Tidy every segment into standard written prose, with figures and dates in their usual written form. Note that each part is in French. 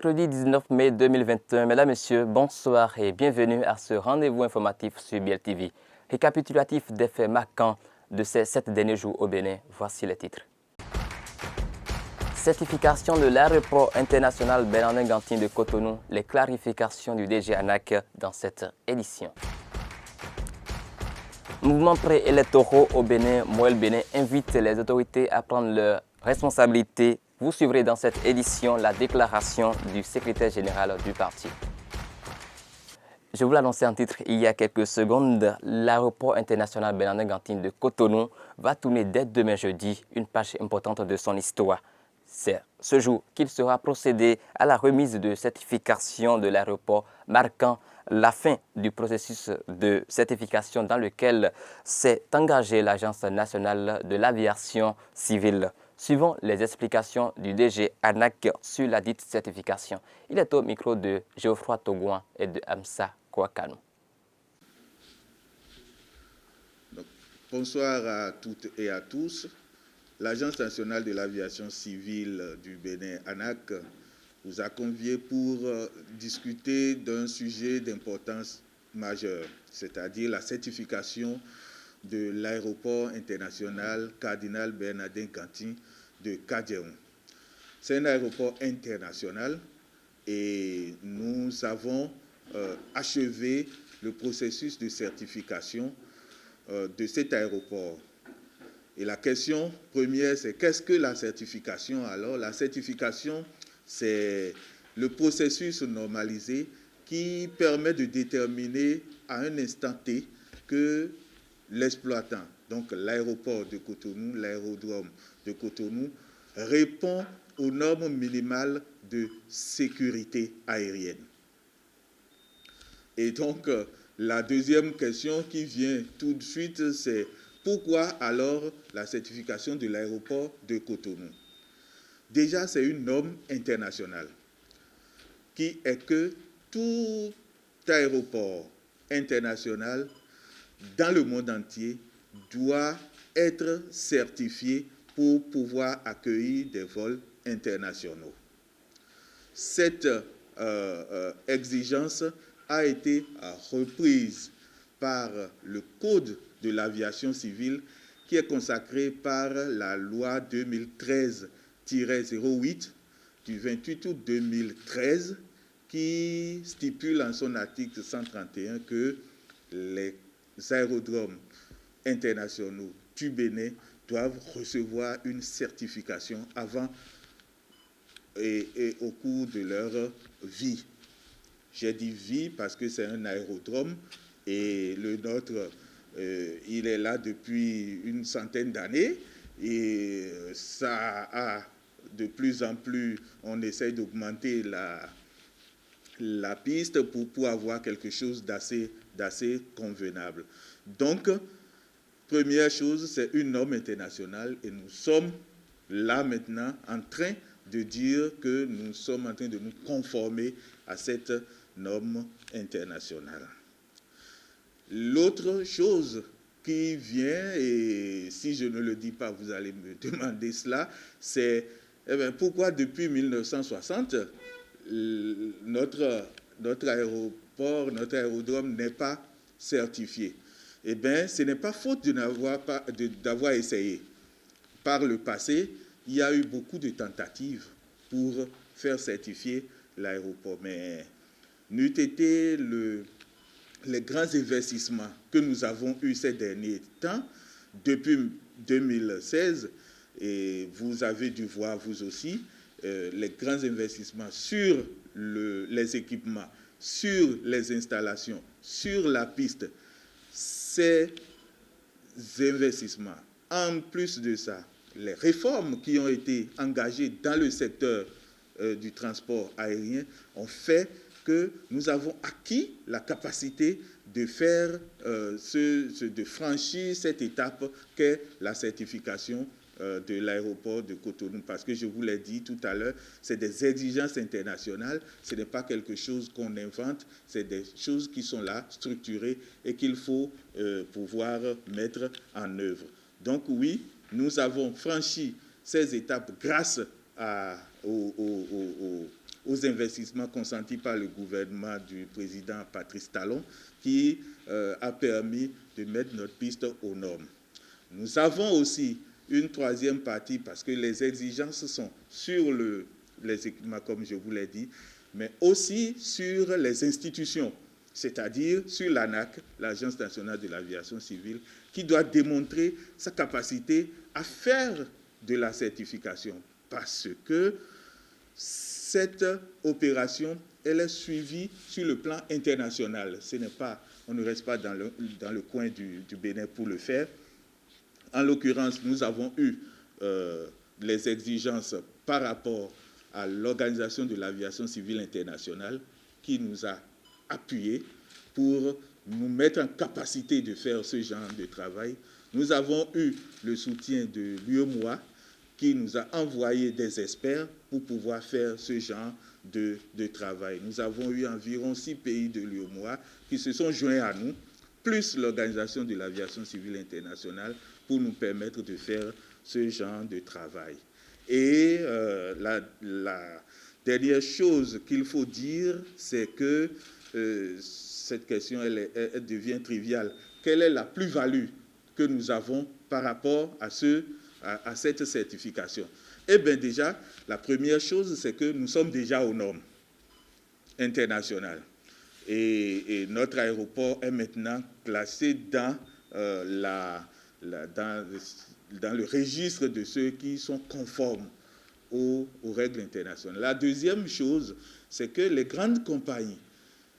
Mercredi 19 mai 2021, mesdames, messieurs, bonsoir et bienvenue à ce rendez-vous informatif sur BLTV. Récapitulatif des faits marquants de ces 7 derniers jours au Bénin, voici les titres. Certification de l'aéroport international Bernardin-Gantin de Cotonou, les clarifications du DG ANAC dans cette édition. Mouvement préélectoraux au Bénin, Moël Bénin invite les autorités à prendre leurs responsabilités. Vous suivrez dans cette édition la déclaration du secrétaire général du parti. Je vous l'annonçais en titre il y a quelques secondes, l'aéroport international Bernardin-Gantin de Cotonou va tourner dès demain jeudi une page importante de son histoire. C'est ce jour qu'il sera procédé à la remise de certification de l'aéroport, marquant la fin du processus de certification dans lequel s'est engagée l'Agence nationale de l'aviation civile. Suivons les explications du DG ANAC sur la dite certification. Il est au micro de Geoffroy Togouan et de Amsa Kouakanou. Bonsoir à toutes et à tous. L'Agence nationale de l'aviation civile du Bénin, ANAC, vous a convié pour discuter d'un sujet d'importance majeure, c'est-à-dire la certification de l'aéroport international Cardinal Bernardin-Gantin de Kadiaoun. C'est un aéroport international et nous avons achevé le processus de certification de cet aéroport. Et la question première, c'est qu'est-ce que la certification? Alors, la certification, c'est le processus normalisé qui permet de déterminer à un instant T que l'exploitant, donc l'aéroport de Cotonou, l'aérodrome de Cotonou, répond aux normes minimales de sécurité aérienne. Et donc, la deuxième question qui vient tout de suite, c'est pourquoi alors la certification de l'aéroport de Cotonou? Déjà, c'est une norme internationale qui est que tout aéroport international dans le monde entier doit être certifié pour pouvoir accueillir des vols internationaux. Cette exigence a été reprise par le Code de l'aviation civile qui est consacré par la loi 2013-08 du 28 août 2013 qui stipule en son article 131 que les aérodromes internationaux du Bénin doivent recevoir une certification avant et au cours de leur vie. J'ai dit vie parce que c'est un aérodrome et le nôtre, il est là depuis une centaine d'années et ça a de plus en plus, on essaie d'augmenter la piste pour avoir quelque chose d'assez convenable. Donc, première chose, c'est une norme internationale et nous sommes là maintenant en train de dire que nous sommes en train de nous conformer à cette norme internationale. L'autre chose qui vient, et si je ne le dis pas, vous allez me demander cela, c'est pourquoi depuis 1960, notre aéroport, notre aérodrome n'est pas certifié. Eh bien, ce n'est pas faute d'avoir essayé. Par le passé, il y a eu beaucoup de tentatives pour faire certifier l'aéroport, mais n'eût été les grands investissements que nous avons eus ces derniers temps, depuis 2016, et vous avez dû voir vous aussi, les grands investissements sur les équipements, sur les installations, sur la piste. Ces investissements, en plus de ça, les réformes qui ont été engagées dans le secteur du transport aérien ont fait que nous avons acquis la capacité de faire, de franchir cette étape qu'est la certification de l'aéroport de Cotonou. Parce que je vous l'ai dit tout à l'heure, c'est des exigences internationales, ce n'est pas quelque chose qu'on invente, c'est des choses qui sont là, structurées et qu'il faut pouvoir mettre en œuvre. Donc oui, nous avons franchi ces étapes grâce aux investissements consentis par le gouvernement du président Patrice Talon qui a permis de mettre notre piste aux normes. Nous avons aussi une troisième partie parce que les exigences sont sur les équipements, comme je vous l'ai dit, mais aussi sur les institutions, c'est-à-dire sur l'ANAC, l'Agence nationale de l'aviation civile, qui doit démontrer sa capacité à faire de la certification, parce que cette opération, elle est suivie sur le plan international. On ne reste pas dans le coin du Bénin pour le faire. En l'occurrence, nous avons eu les exigences par rapport à l'Organisation de l'aviation civile internationale qui nous a appuyés pour nous mettre en capacité de faire ce genre de travail. Nous avons eu le soutien de l'UEMOA qui nous a envoyé des experts pour pouvoir faire ce genre de travail. Nous avons eu environ 6 pays de l'UEMOA qui se sont joints à nous, plus l'Organisation de l'aviation civile internationale, pour nous permettre de faire ce genre de travail. Et la dernière chose qu'il faut dire, c'est que cette question, elle devient triviale. Quelle est la plus-value que nous avons par rapport à cette certification? Eh bien déjà, la première chose, c'est que nous sommes déjà aux normes internationales. Et notre aéroport est maintenant classé dans dans le registre de ceux qui sont conformes aux règles internationales. La deuxième chose, c'est que les grandes compagnies,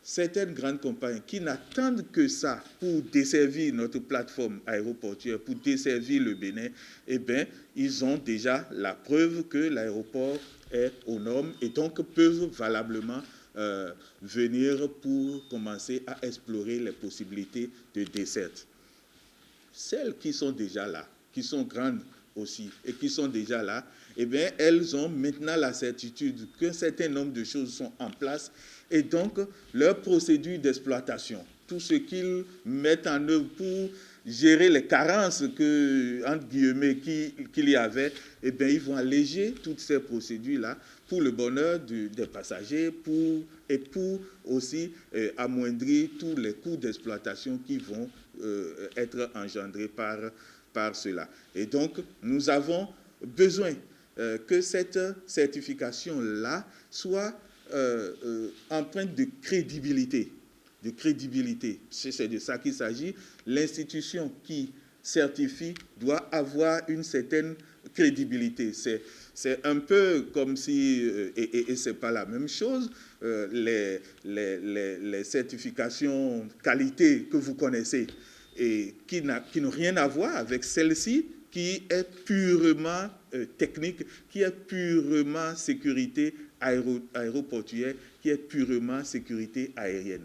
certaines grandes compagnies qui n'attendent que ça pour desservir notre plateforme aéroportuaire, pour desservir le Bénin, eh bien, ils ont déjà la preuve que l'aéroport est aux normes et donc peuvent valablement venir pour commencer à explorer les possibilités de desserte. Celles qui sont déjà là, qui sont grandes aussi et qui sont déjà là, eh bien, elles ont maintenant la certitude qu'un certain nombre de choses sont en place et donc leur procédure d'exploitation, tout ce qu'ils mettent en œuvre pour gérer les carences entre guillemets, qu'il y avait, eh bien, ils vont alléger toutes ces procédures-là pour le bonheur des passagers et pour aussi amoindrir tous les coûts d'exploitation qui vont être engendrés par cela. Et donc, nous avons besoin que cette certification-là soit empreinte de crédibilité. C'est de ça qu'il s'agit. L'institution qui certifie doit avoir une certaine crédibilité. C'est un peu comme si, et ce n'est pas la même chose, les certifications qualité que vous connaissez et qui n'ont rien à voir avec celle-ci, qui est purement technique, qui est purement sécurité aéroportuaire, qui est purement sécurité aérienne.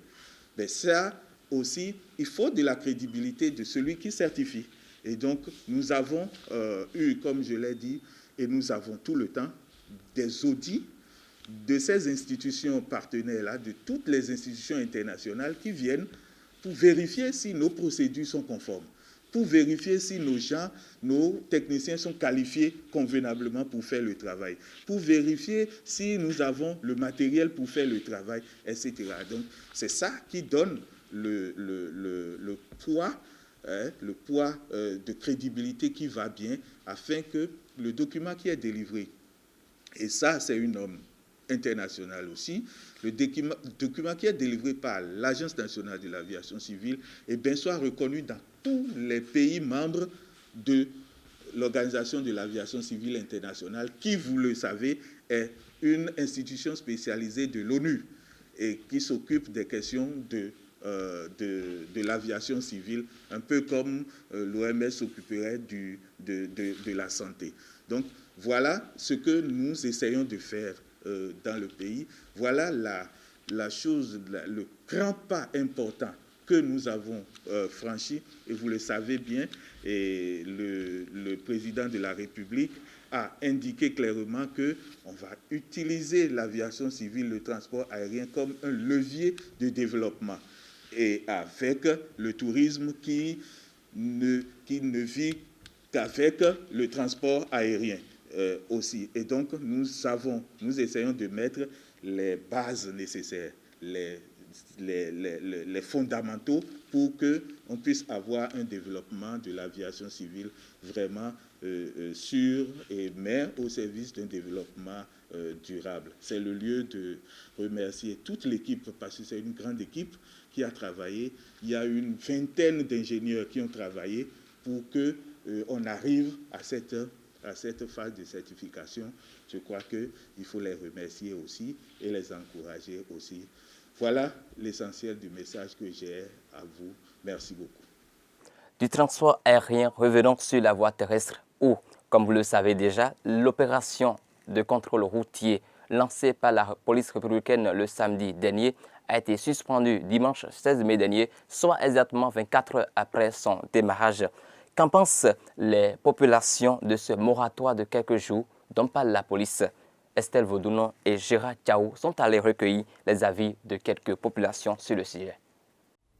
Mais ça aussi, il faut de la crédibilité de celui qui certifie. Et donc, nous avons eu, comme je l'ai dit, et nous avons tout le temps, des audits de ces institutions partenaires-là, de toutes les institutions internationales qui viennent pour vérifier si nos procédures sont conformes, pour vérifier si nos techniciens sont qualifiés convenablement pour faire le travail, pour vérifier si nous avons le matériel pour faire le travail, etc. Donc, c'est ça qui donne le poids de crédibilité qui va bien, afin que le document qui est délivré, et ça, c'est une norme internationale aussi, le document qui est délivré par l'Agence nationale de l'aviation civile, eh bien, soit reconnu dans tous les pays membres de l'Organisation de l'aviation civile internationale, qui, vous le savez, est une institution spécialisée de l'ONU et qui s'occupe des questions de l'aviation civile, un peu comme l'OMS s'occuperait de la santé. Donc, voilà ce que nous essayons de faire dans le pays. Voilà la chose, le grand pas important que nous avons franchi, et vous le savez bien, et le président de la République a indiqué clairement qu'on va utiliser l'aviation civile, le transport aérien, comme un levier de développement, et avec le tourisme qui ne vit qu'avec le transport aérien aussi. Et donc, nous essayons de mettre les bases nécessaires, les fondamentaux pour qu'on puisse avoir un développement de l'aviation civile vraiment sûr et mais au service d'un développement durable. C'est le lieu de remercier toute l'équipe parce que c'est une grande équipe qui a travaillé. Il y a une vingtaine d'ingénieurs qui ont travaillé pour qu'on arrive à cette phase de certification. Je crois qu'il faut les remercier aussi et les encourager aussi. Voilà l'essentiel du message que j'ai à vous. Merci beaucoup. Du transport aérien, revenons sur la voie terrestre où, comme vous le savez déjà, l'opération de contrôle routier lancée par la police républicaine le samedi dernier a été suspendue dimanche 16 mai dernier, soit exactement 24 heures après son démarrage. Qu'en pensent les populations de ce moratoire de quelques jours dont parle la police? Estelle Vaudounon et Gérard Tiaou sont allés recueillir les avis de quelques populations sur le sujet.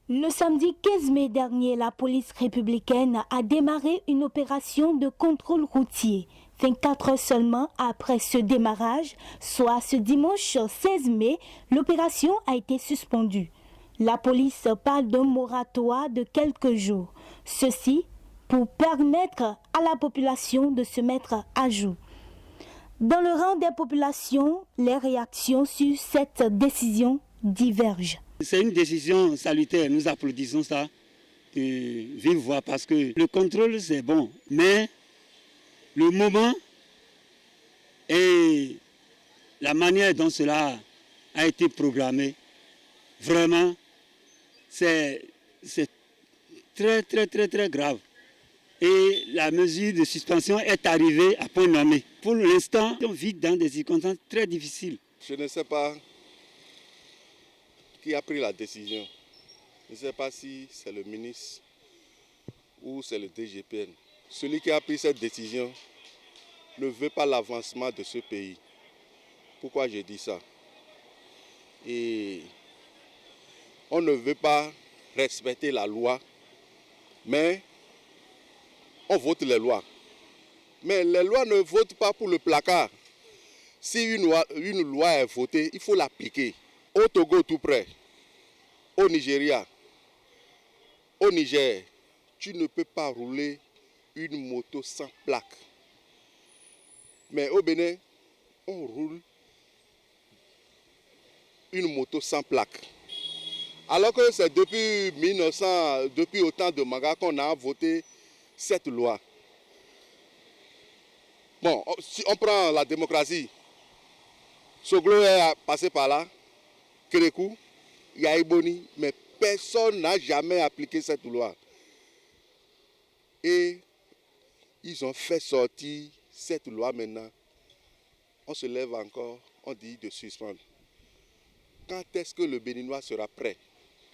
Le samedi 15 mai dernier, la police républicaine a démarré une opération de contrôle routier. 24 heures seulement après ce démarrage, soit ce dimanche 16 mai, l'opération a été suspendue. La police parle d'un moratoire de quelques jours. Ceci pour permettre à la population de se mettre à jour. Dans le rang des populations, les réactions sur cette décision divergent. C'est une décision salutaire, nous applaudissons ça de vive voix parce que le contrôle c'est bon, mais le moment et la manière dont cela a été programmé, vraiment, c'est très grave. Et la mesure de suspension est arrivée à point nommé. Pour l'instant, on vit dans des circonstances très difficiles. Je ne sais pas qui a pris la décision. Je ne sais pas si c'est le ministre ou c'est le DGPN. Celui qui a pris cette décision ne veut pas l'avancement de ce pays. Pourquoi je dis ça? Et on ne veut pas respecter la loi, mais on vote les lois. Mais les lois ne votent pas pour le placard. Si une loi est votée, il faut l'appliquer. Au Togo tout près, au Nigeria, au Niger, tu ne peux pas rouler une moto sans plaque. Mais au Bénin, on roule une moto sans plaque. Alors que c'est depuis au temps de Maga qu'on a voté cette loi. Bon, si on prend la démocratie, Soglo est passé par là, Kérékou, Yaïboni, mais personne n'a jamais appliqué cette loi. Et ils ont fait sortir cette loi maintenant. On se lève encore, on dit de suspendre. Quand est-ce que le Béninois sera prêt?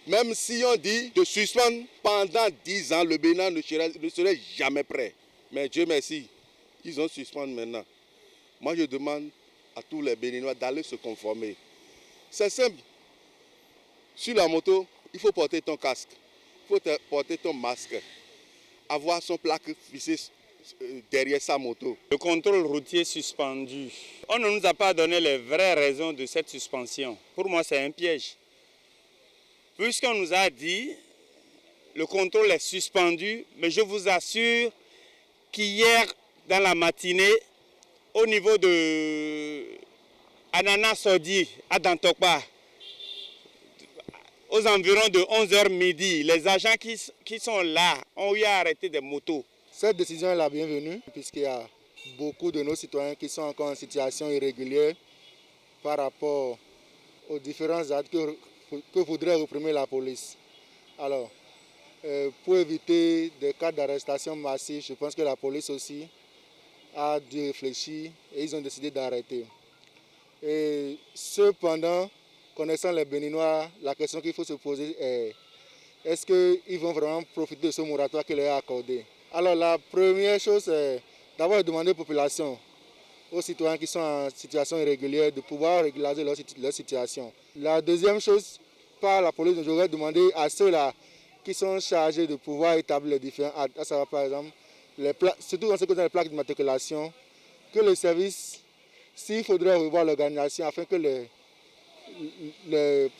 Même si on dit de suspendre pendant 10 ans, le Bénin ne serait jamais prêt. Mais Dieu merci, ils ont suspendu maintenant. Moi, je demande à tous les Béninois d'aller se conformer. C'est simple. Sur la moto, il faut porter ton casque, il faut porter ton masque, avoir son plaque fixée derrière sa moto. Le contrôle routier suspendu. On ne nous a pas donné les vraies raisons de cette suspension. Pour moi, c'est un piège. Puisqu'on nous a dit le contrôle est suspendu, mais je vous assure qu'hier, dans la matinée, au niveau de Anana Sodi, à Dantokpa, aux environs de 11h midi, les agents qui sont là ont eu à arrêter des motos. Cette décision est la bienvenue puisqu'il y a beaucoup de nos citoyens qui sont encore en situation irrégulière par rapport aux différents actes que voudrait réprimer la police. Alors, pour éviter des cas d'arrestation massive, je pense que la police aussi a dû réfléchir et ils ont décidé d'arrêter. Et cependant, connaissant les Béninois, la question qu'il faut se poser est est-ce qu'ils vont vraiment profiter de ce moratoire qui leur est accordé? Alors la première chose, c'est d'abord demander aux populations, aux citoyens qui sont en situation irrégulière, de pouvoir régulariser leur situation. La deuxième chose, par la police, j'aurais demandé à ceux-là qui sont chargés de pouvoir établir les différents actes, à savoir par exemple, surtout dans ce qui concerne les plaques d'immatriculation, que le service, s'il faudrait revoir l'organisation afin que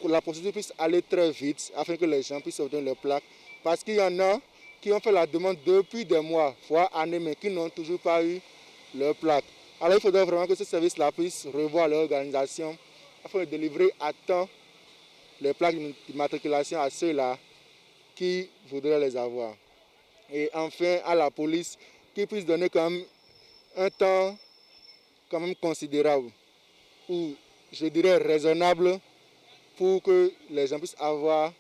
la procédure puisse aller très vite afin que les gens puissent obtenir leur plaque. Parce qu'il y en a qui ont fait la demande depuis des mois, voire années, mais qui n'ont toujours pas eu leur plaque. Alors il faudrait vraiment que ce service-là puisse revoir leur organisation afin de délivrer à temps les plaques d'immatriculation à ceux-là qui voudraient les avoir. Et enfin, à la police, qui puisse donner quand même un temps quand même considérable, ou je dirais raisonnable, pour que les gens puissent avoir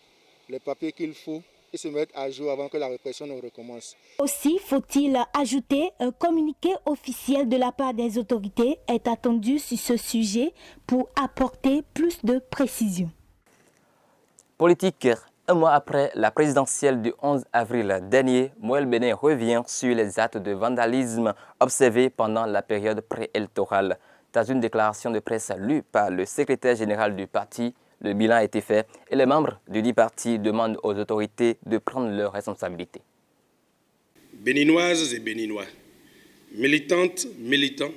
les papiers qu'il faut et se mettre à jour avant que la répression ne recommence. Aussi, faut-il ajouter, un communiqué officiel de la part des autorités est attendu sur ce sujet pour apporter plus de précision. Politique. Un mois après la présidentielle du 11 avril dernier, Moël Béné revient sur les actes de vandalisme observés pendant la période préélectorale. Dans une déclaration de presse lue par le secrétaire général du parti, le bilan a été fait et les membres du dit parti demandent aux autorités de prendre leurs responsabilités. Béninoises et Béninois, militantes, militants,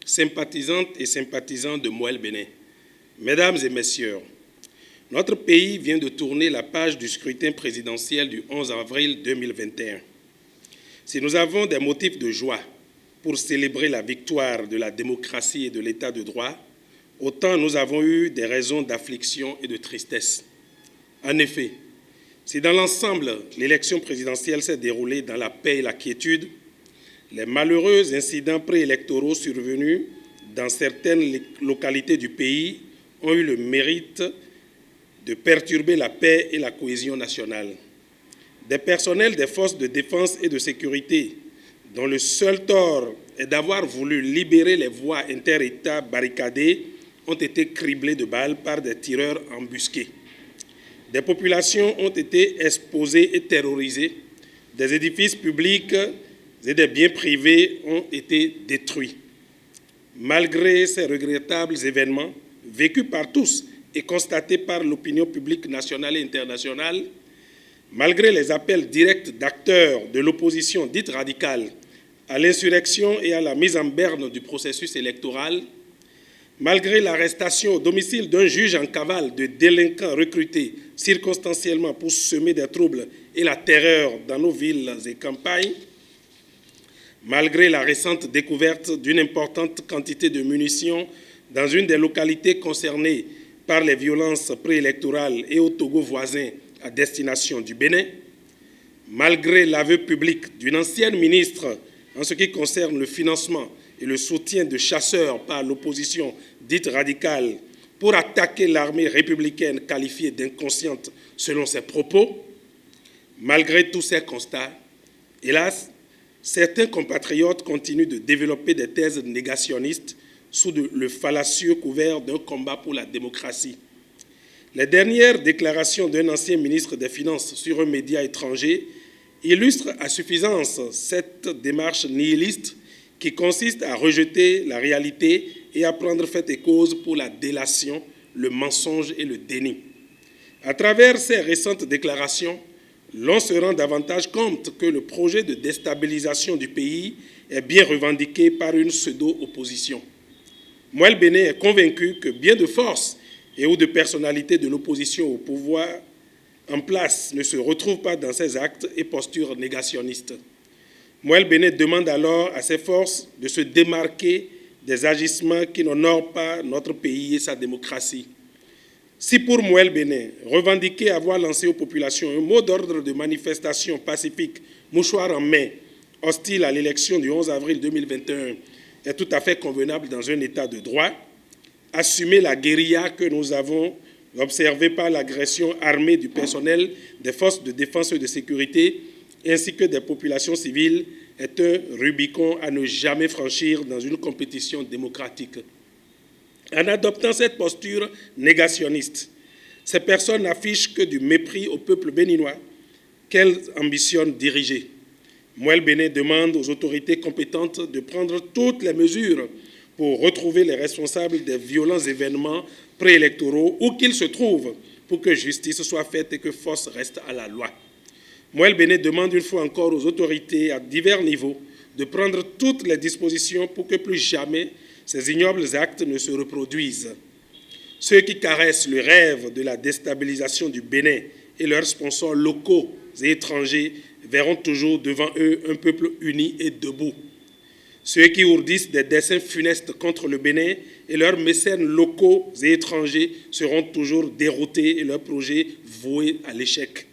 sympathisantes et sympathisants de Moël Béné, mesdames et messieurs, notre pays vient de tourner la page du scrutin présidentiel du 11 avril 2021. Si nous avons des motifs de joie pour célébrer la victoire de la démocratie et de l'état de droit, autant nous avons eu des raisons d'affliction et de tristesse. En effet, si dans l'ensemble, l'élection présidentielle s'est déroulée dans la paix et la quiétude, les malheureux incidents préélectoraux survenus dans certaines localités du pays ont eu le mérite de perturber la paix et la cohésion nationale. Des personnels des forces de défense et de sécurité, dont le seul tort est d'avoir voulu libérer les voies inter-États barricadées, ont été criblés de balles par des tireurs embusqués. Des populations ont été exposées et terrorisées. Des édifices publics et des biens privés ont été détruits. Malgré ces regrettables événements, vécus par tous et constatés par l'opinion publique nationale et internationale, malgré les appels directs d'acteurs de l'opposition dite radicale à l'insurrection et à la mise en berne du processus électoral, malgré l'arrestation au domicile d'un juge en cavale de délinquants recrutés circonstanciellement pour semer des troubles et la terreur dans nos villes et campagnes, malgré la récente découverte d'une importante quantité de munitions dans une des localités concernées par les violences préélectorales et au Togo voisin à destination du Bénin, malgré l'aveu public d'une ancienne ministre en ce qui concerne le financement et le soutien de chasseurs par l'opposition dite radicale pour attaquer l'armée républicaine qualifiée d'inconsciente selon ses propos, malgré tous ces constats, hélas, certains compatriotes continuent de développer des thèses négationnistes sous le fallacieux couvert d'un combat pour la démocratie. Les dernières déclarations d'un ancien ministre des Finances sur un média étranger illustrent à suffisance cette démarche nihiliste qui consiste à rejeter la réalité et à prendre fait et cause pour la délation, le mensonge et le déni. À travers ces récentes déclarations, l'on se rend davantage compte que le projet de déstabilisation du pays est bien revendiqué par une pseudo-opposition. Moël Béné est convaincu que bien de forces et ou de personnalités de l'opposition au pouvoir en place ne se retrouvent pas dans ces actes et postures négationnistes. Moël Béné demande alors à ces forces de se démarquer des agissements qui n'honorent pas notre pays et sa démocratie. Si pour Moël Béné, revendiquer avoir lancé aux populations un mot d'ordre de manifestation pacifique, mouchoir en main, hostile à l'élection du 11 avril 2021, est tout à fait convenable dans un état de droit, assumer la guérilla que nous avons observée par l'agression armée du personnel des forces de défense et de sécurité ainsi que des populations civiles est un Rubicon à ne jamais franchir dans une compétition démocratique. En adoptant cette posture négationniste, ces personnes n'affichent que du mépris au peuple béninois qu'elles ambitionnent diriger. Moël Béné demande aux autorités compétentes de prendre toutes les mesures pour retrouver les responsables des violents événements préélectoraux où qu'ils se trouvent pour que justice soit faite et que force reste à la loi. Moël Béné demande une fois encore aux autorités à divers niveaux de prendre toutes les dispositions pour que plus jamais ces ignobles actes ne se reproduisent. Ceux qui caressent le rêve de la déstabilisation du Bénin et leurs sponsors locaux et étrangers verront toujours devant eux un peuple uni et debout. Ceux qui ourdissent des dessins funestes contre le Bénin et leurs mécènes locaux et étrangers seront toujours déroutés et leurs projets voués à l'échec.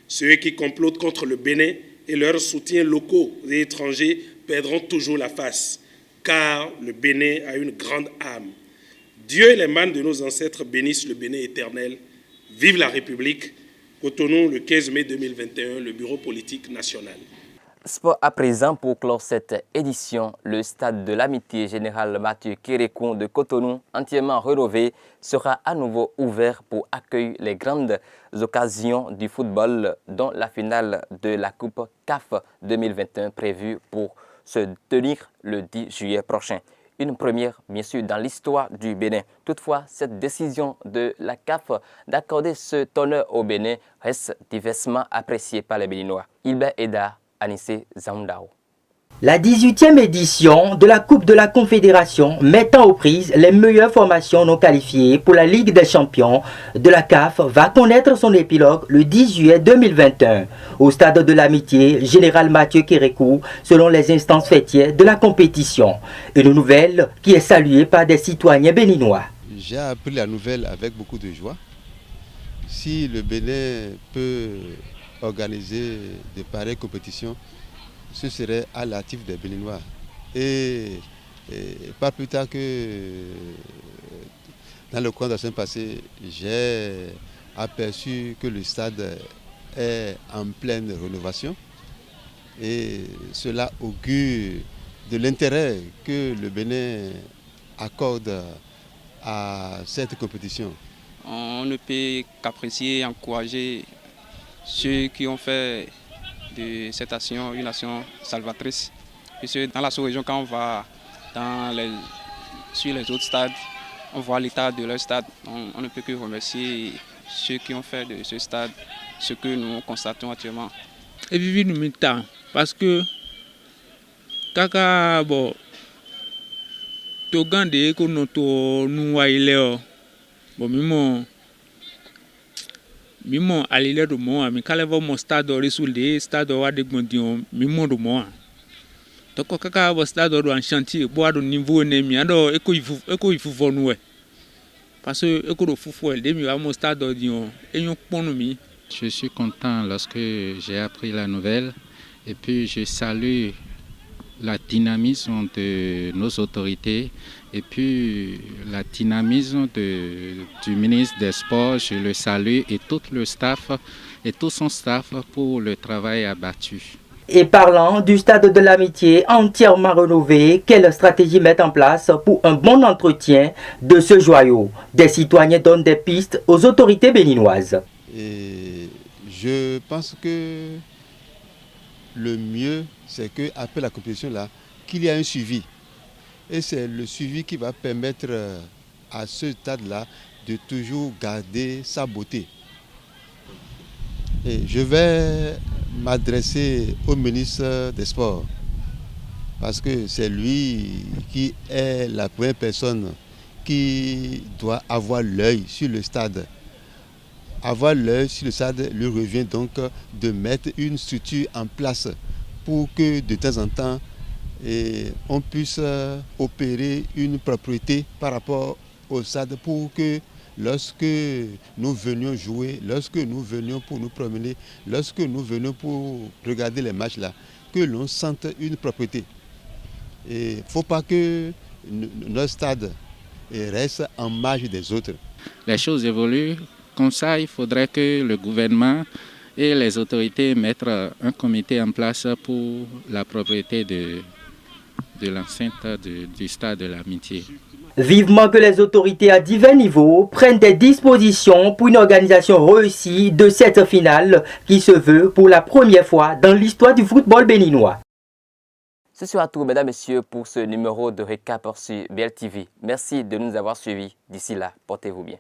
Ceux qui complotent contre le Bénin et leurs soutiens locaux et étrangers perdront toujours la face, car le Bénin a une grande âme. Dieu et les mânes de nos ancêtres bénissent le Bénin éternel. Vive la République. Cotonou, le 15 mai 2021, le Bureau politique national. Sport à présent pour clore cette édition. Le stade de l'amitié général Mathieu Kérékou de Cotonou, entièrement rénové, sera à nouveau ouvert pour accueillir les grandes occasions du football, dont la finale de la Coupe CAF 2021 prévue pour se tenir le 10 juillet prochain. Une première, bien sûr, dans l'histoire du Bénin. Toutefois, cette décision de la CAF d'accorder ce honneur au Bénin reste diversement appréciée par les Béninois. Ilbert Eda, Anissé Zamdao. La 18e édition de la Coupe de la Confédération mettant aux prises les meilleures formations non qualifiées pour la Ligue des champions de la CAF va connaître son épilogue le 10 juillet 2021 au stade de l'amitié général Mathieu Kérékou selon les instances fêtières de la compétition. Une nouvelle qui est saluée par des citoyens béninois. J'ai appris la nouvelle avec beaucoup de joie. Si le Bénin peut organiser de pareilles compétitions, ce serait à l'actif des Béninois. Et pas plus tard que dans le cours de la semaine passée, j'ai aperçu que le stade est en pleine rénovation. Et cela augure de l'intérêt que le Bénin accorde à cette compétition. On ne peut qu'apprécier et encourager ceux qui ont fait de cette action une action salvatrice. Puisque dans la sous-région, quand on va sur les autres stades, on voit l'état de leur stade. On ne peut que remercier ceux qui ont fait de ce stade ce que nous constatons actuellement. Et puis nous temps parce que kaka bon togande ko no to nu wa ile bon mimo alile do mo ami kale vo mo stade risulde stade wa de gbondi mimo do mo to ko kaka bo stade do en chantier bo do niveau ne mi ado eko ifu vonu e parce que eko do fufu e de mi wa mo stade do dion enyo ponu mi. Je suis content lorsque j'ai appris la nouvelle et puis je salue la dynamisme de nos autorités et puis la dynamisme du ministre des Sports, je le salue et tout le staff et tout son staff pour le travail abattu. Et parlant du stade de l'amitié entièrement rénové, quelle stratégie mettre en place pour un bon entretien de ce joyau? Des citoyens donnent des pistes aux autorités béninoises. Et je pense que le mieux, c'est qu'après la compétition, là, qu'il y ait un suivi. Et c'est le suivi qui va permettre à ce stade-là de toujours garder sa beauté. Et je vais m'adresser au ministre des Sports, parce que c'est lui qui est la première personne qui doit avoir l'œil sur le stade. Avoir l'œil sur le stade lui revient donc de mettre une structure en place pour que de temps en temps on puisse opérer une propriété par rapport au stade pour que lorsque nous venions jouer, lorsque nous venions pour nous promener, lorsque nous venions pour regarder les matchs là, que l'on sente une propriété. Il ne faut pas que notre stade reste en marge des autres. Les choses évoluent. Comme ça, il faudrait que le gouvernement et les autorités mettent un comité en place pour la propriété de l'enceinte du stade de l'amitié. Vivement que les autorités à divers niveaux prennent des dispositions pour une organisation réussie de cette finale qui se veut pour la première fois dans l'histoire du football béninois. Ce sera tout, mesdames et messieurs, pour ce numéro de récap sur BLTV. Merci de nous avoir suivis. D'ici là, portez-vous bien.